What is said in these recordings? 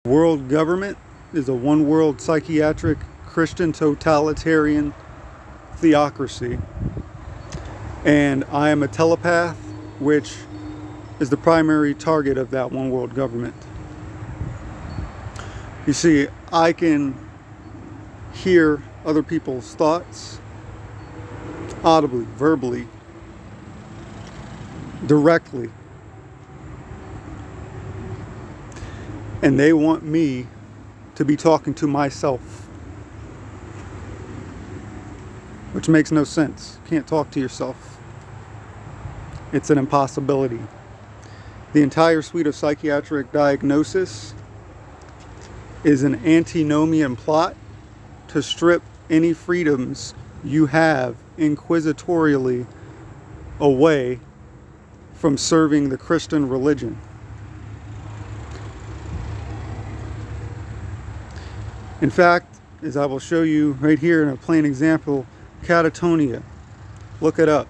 World government is a one world psychiatric Christian totalitarian theocracy. And I am a telepath, which is the primary target of that one world government. You see, I can hear other people's thoughts audibly, verbally, directly. And they want me to be talking to myself, which makes no sense. You can't talk to yourself. It's an impossibility. The entire suite of psychiatric diagnosis is an antinomian plot to strip any freedoms you have inquisitorially away from serving the Christian religion. In fact, as I will show you right here in a plain example, catatonia. Look it up.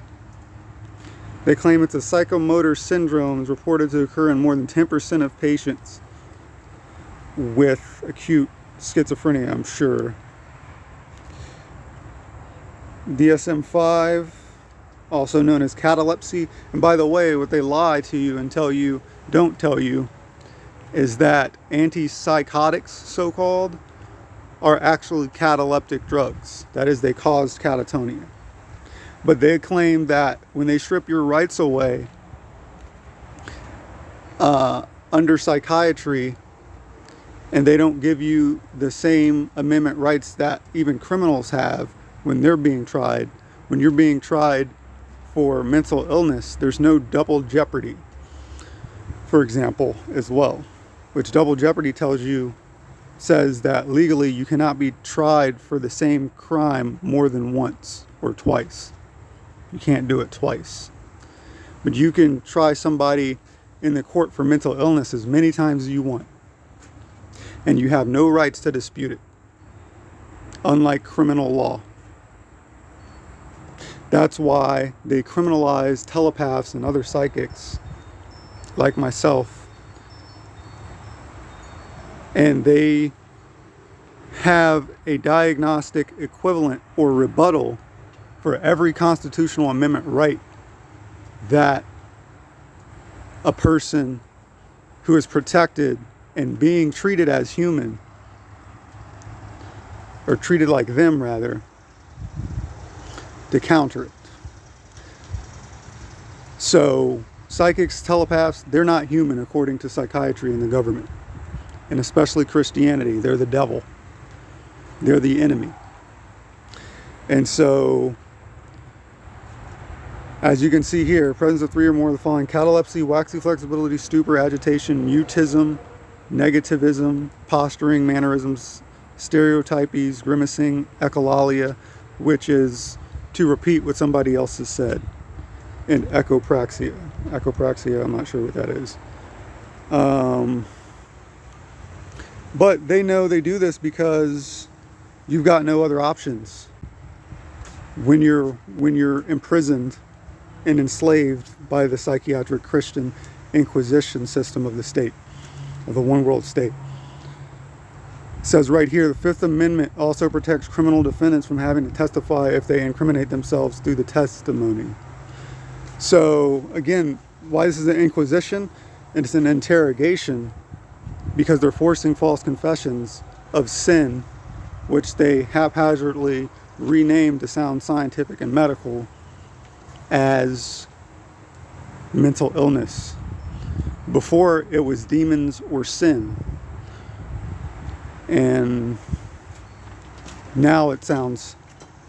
They claim it's a psychomotor syndrome reported to occur in more than 10% of patients with acute schizophrenia, I'm sure. DSM-5, also known as catalepsy. And by the way, what they lie to you and don't tell you, is that antipsychotics, so-called, are actually cataleptic drugs. That is, they caused catatonia. But they claim that when they strip your rights away under psychiatry, and they don't give you the same amendment rights that even criminals have when they're being tried, when you're being tried for mental illness, there's no double jeopardy, for example, as well. Which double jeopardy says that legally you cannot be tried for the same crime more than once or twice. You can't do it twice. But you can try somebody in the court for mental illness as many times as you want. And you have no rights to dispute it. Unlike criminal law. That's why they criminalize telepaths and other psychics like myself. And they have a diagnostic equivalent or rebuttal for every constitutional amendment right that a person who is protected and being treated as human, or treated like them rather, to counter it. So psychics, telepaths, they're not human according to psychiatry and the government. And especially Christianity, they're the devil. They're the enemy. And so, as you can see here, presence of three or more of the following: catalepsy, waxy flexibility, stupor, agitation, mutism, negativism, posturing, mannerisms, stereotypies, grimacing, echolalia, which is to repeat what somebody else has said, and echopraxia. Echopraxia, I'm not sure what that is. But they know they do this because you've got no other options when you're imprisoned and enslaved by the psychiatric Christian Inquisition system of the state, of the one world state. It says right here, the Fifth Amendment also protects criminal defendants from having to testify if they incriminate themselves through the testimony. So again, why this is an inquisition? It's an interrogation because they're forcing false confessions of sin, which they haphazardly renamed to sound scientific and medical, as mental illness. Before, it was demons or sin. And now it sounds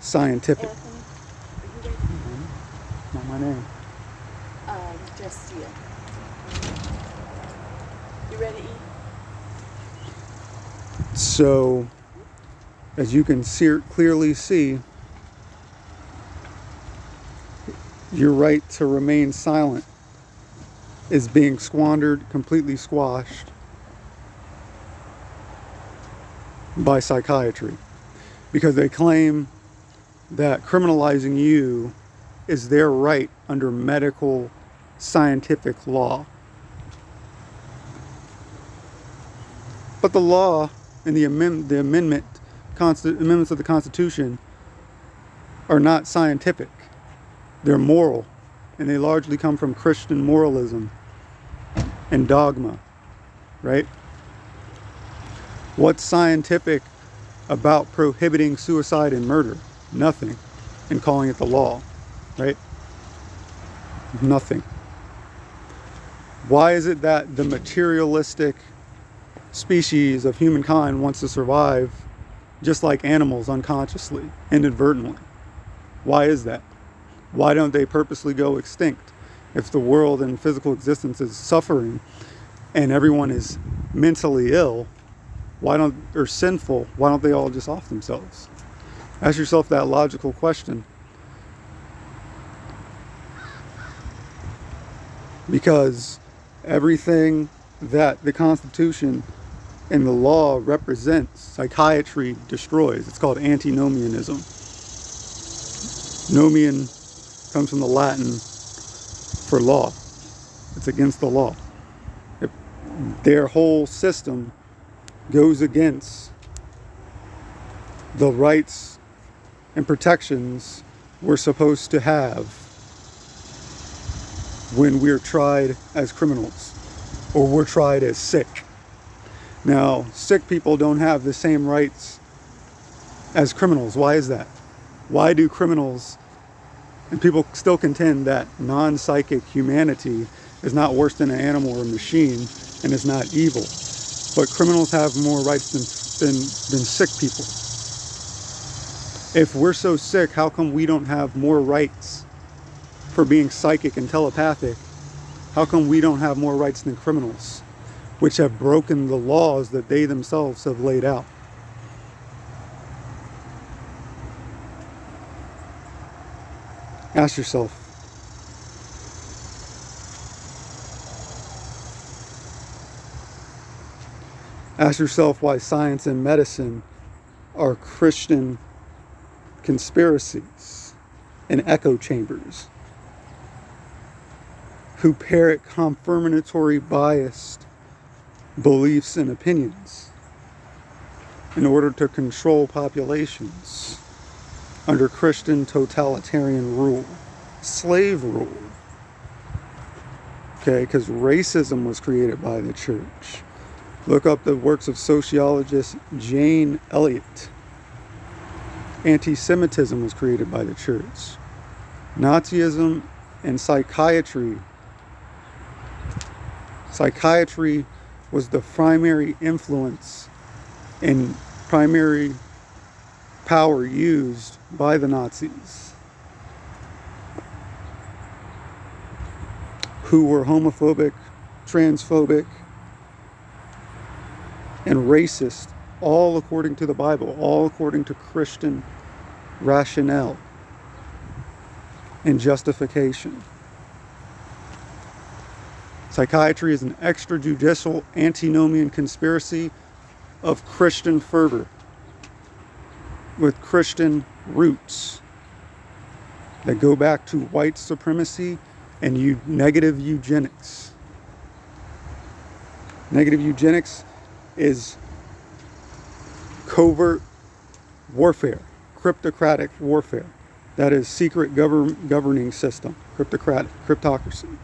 scientific. Anthony, are you ready? Not my name. Justia. You ready to eat? So, as you can clearly see, your right to remain silent is being squandered, completely squashed by psychiatry, because they claim that criminalizing you is their right under medical scientific law. But the law and the amendments of the Constitution are not scientific. They're moral, and they largely come from Christian moralism and dogma, right? What's scientific about prohibiting suicide and murder? Nothing. And calling it the law, right? Nothing. Why is it that the materialistic species of humankind wants to survive just like animals, unconsciously, inadvertently? Why is that? Why don't they purposely go extinct? If the world and physical existence is suffering and everyone is mentally ill, or sinful, why don't they all just off themselves? Ask yourself that logical question. Because everything that the Constitution and the law represents, psychiatry destroys. It's called antinomianism. Nomian comes from the Latin for law. It's against the law. Their whole system goes against the rights and protections we're supposed to have when we're tried as criminals or we're tried as sick. Now, sick people don't have the same rights as criminals. Why is that? Why do criminals, and people still contend that non-psychic humanity is not worse than an animal or a machine and is not evil, but criminals have more rights than sick people? If we're so sick, how come we don't have more rights for being psychic and telepathic? How come we don't have more rights than criminals, which have broken the laws that they themselves have laid out? Ask yourself. Ask yourself why science and medicine are Christian conspiracies and echo chambers who parrot confirmatory biased beliefs and opinions in order to control populations under Christian totalitarian rule, slave rule. Okay, because racism was created by the church. Look up the works of sociologist Jane Elliott. Anti-Semitism was created by the church. Nazism and psychiatry. Psychiatry was the primary influence and primary power used by the Nazis, who were homophobic, transphobic, and racist, all according to the Bible, all according to Christian rationale and justification. Psychiatry is an extrajudicial antinomian conspiracy of Christian fervor with Christian roots that go back to white supremacy and negative eugenics. Negative eugenics is covert warfare, cryptocratic warfare. That is secret governing system, cryptocracy.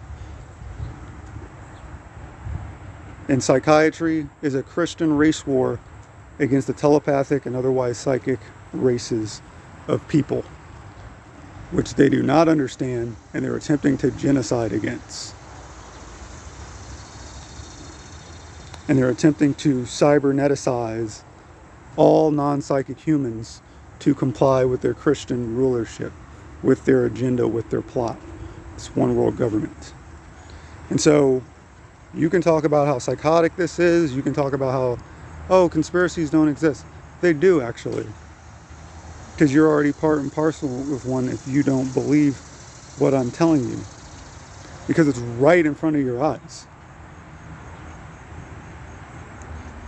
And psychiatry is a Christian race war against the telepathic and otherwise psychic races of people, which they do not understand and they're attempting to genocide against. And they're attempting to cyberneticize all non-psychic humans to comply with their Christian rulership, with their agenda, with their plot. It's one world government. And so you can talk about how psychotic this is. You can talk about how, conspiracies don't exist. They do, actually. Because you're already part and parcel with one if you don't believe what I'm telling you. Because it's right in front of your eyes.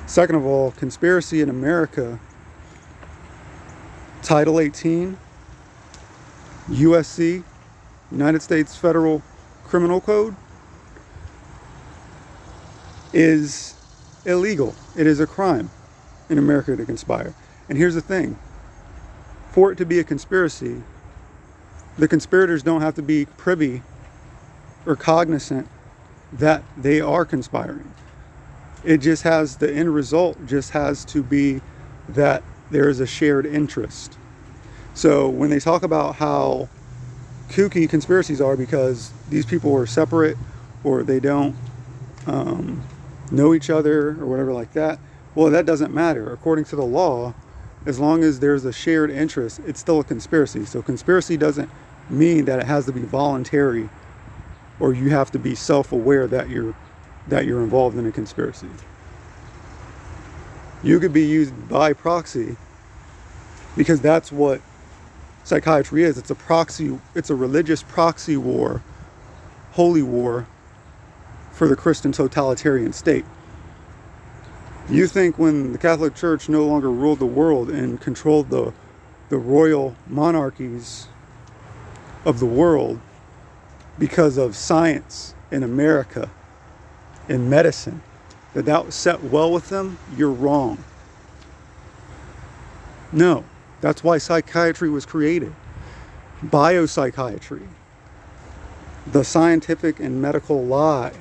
Second of all, conspiracy in America, Title 18, USC, United States Federal Criminal Code, is illegal. It is a crime in America to conspire. And here's the thing. For it to be a conspiracy, the conspirators don't have to be privy or cognizant that they are conspiring. It just has, the end result just has to be that there is a shared interest. So when they talk about how kooky conspiracies are because these people are separate or they don't know each other or whatever like that, well, that doesn't matter. According to the law, as long as there's a shared interest, it's still a conspiracy. So conspiracy doesn't mean that it has to be voluntary or you have to be self-aware that you're involved in a conspiracy. You could be used by proxy because that's what psychiatry is. It's a proxy, it's a religious proxy war, holy war for the Christian totalitarian state. You think when the Catholic Church no longer ruled the world and controlled the royal monarchies of the world because of science in America and medicine, that set well with them? You're wrong. No, that's why psychiatry was created. Biopsychiatry, the scientific and medical lie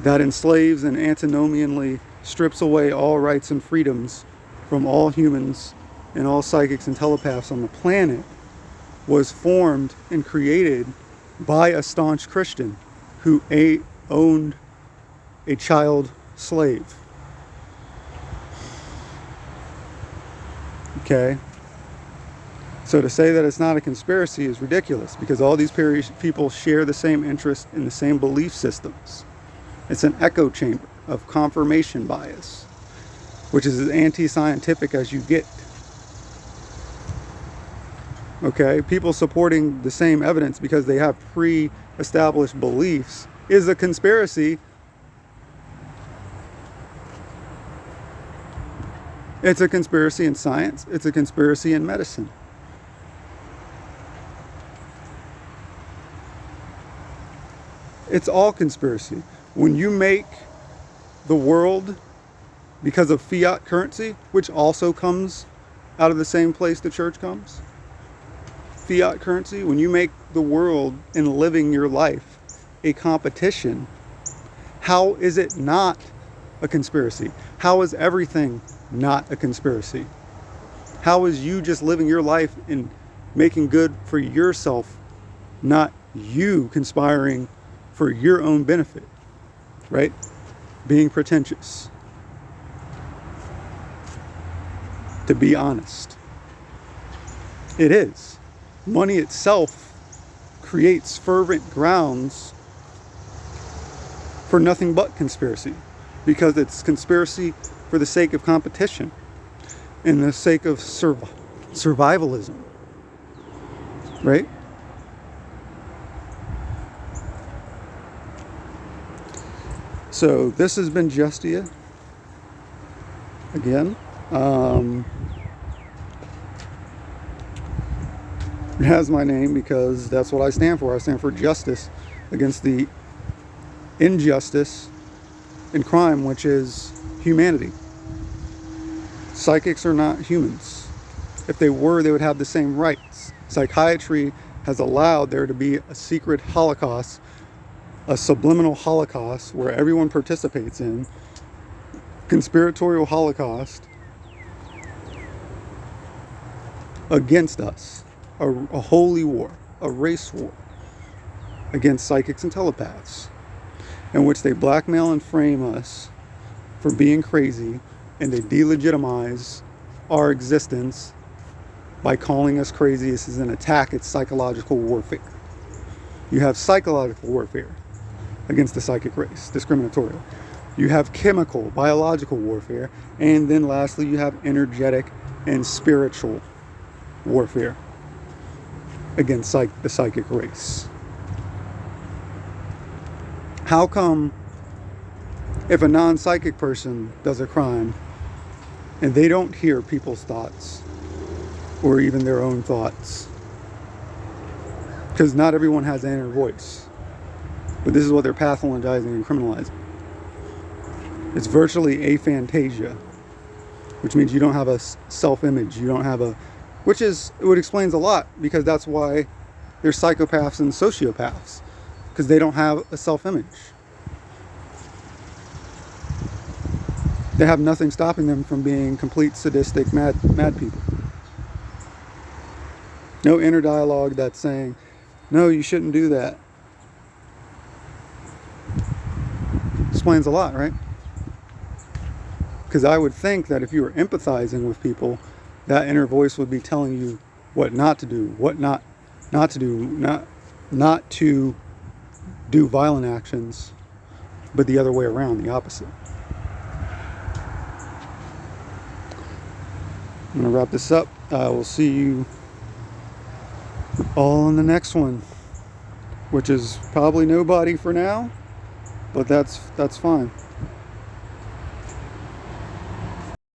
that enslaves and antinomianly strips away all rights and freedoms from all humans and all psychics and telepaths on the planet, was formed and created by a staunch Christian who owned a child slave. Okay? So to say that it's not a conspiracy is ridiculous because all these people share the same interest in the same belief systems. It's an echo chamber of confirmation bias, which is as anti-scientific as you get. Okay? People supporting the same evidence because they have pre-established beliefs is a conspiracy. It's a conspiracy in science. It's a conspiracy in medicine. It's all conspiracy. When you make the world because of fiat currency, which also comes out of the same place the church comes, fiat currency, when you make the world and living your life a competition, how is it not a conspiracy? How is everything not a conspiracy? How is you just living your life and making good for yourself, not you conspiring for your own benefit, right? Being pretentious. To be honest. It is. Money itself creates fervent grounds for nothing but conspiracy, because it's conspiracy for the sake of competition and the sake of survivalism, right? So this has been Justia again. It has my name because that's what I stand for. I stand for justice against the injustice and crime, which is humanity. Psychics are not humans. If they were, they would have the same rights. Psychiatry has allowed there to be a secret Holocaust, a subliminal Holocaust where everyone participates in, conspiratorial Holocaust against us, a holy war, a race war against psychics and telepaths, in which they blackmail and frame us for being crazy, and they delegitimize our existence by calling us crazy. This is an attack. It's psychological warfare. You have psychological warfare against the psychic race, discriminatorial. You have chemical, biological warfare. And then lastly, you have energetic and spiritual warfare against the psychic race. How come if a non-psychic person does a crime and they don't hear people's thoughts or even their own thoughts? Because not everyone has an inner voice. But this is what they're pathologizing and criminalizing. It's virtually aphantasia, which means you don't have a self-image. You don't have a, it explains a lot, because that's why there's psychopaths and sociopaths, because they don't have a self-image. They have nothing stopping them from being complete sadistic mad people. No inner dialogue that's saying, no, you shouldn't do that. Explains a lot, right? Because I would think that if you were empathizing with people, that inner voice would be telling you what not to do, what not to do, not to do violent actions, but the other way around, the opposite. I'm going to wrap this up. We'll see you all in the next one, which is probably nobody for now, but that's fine.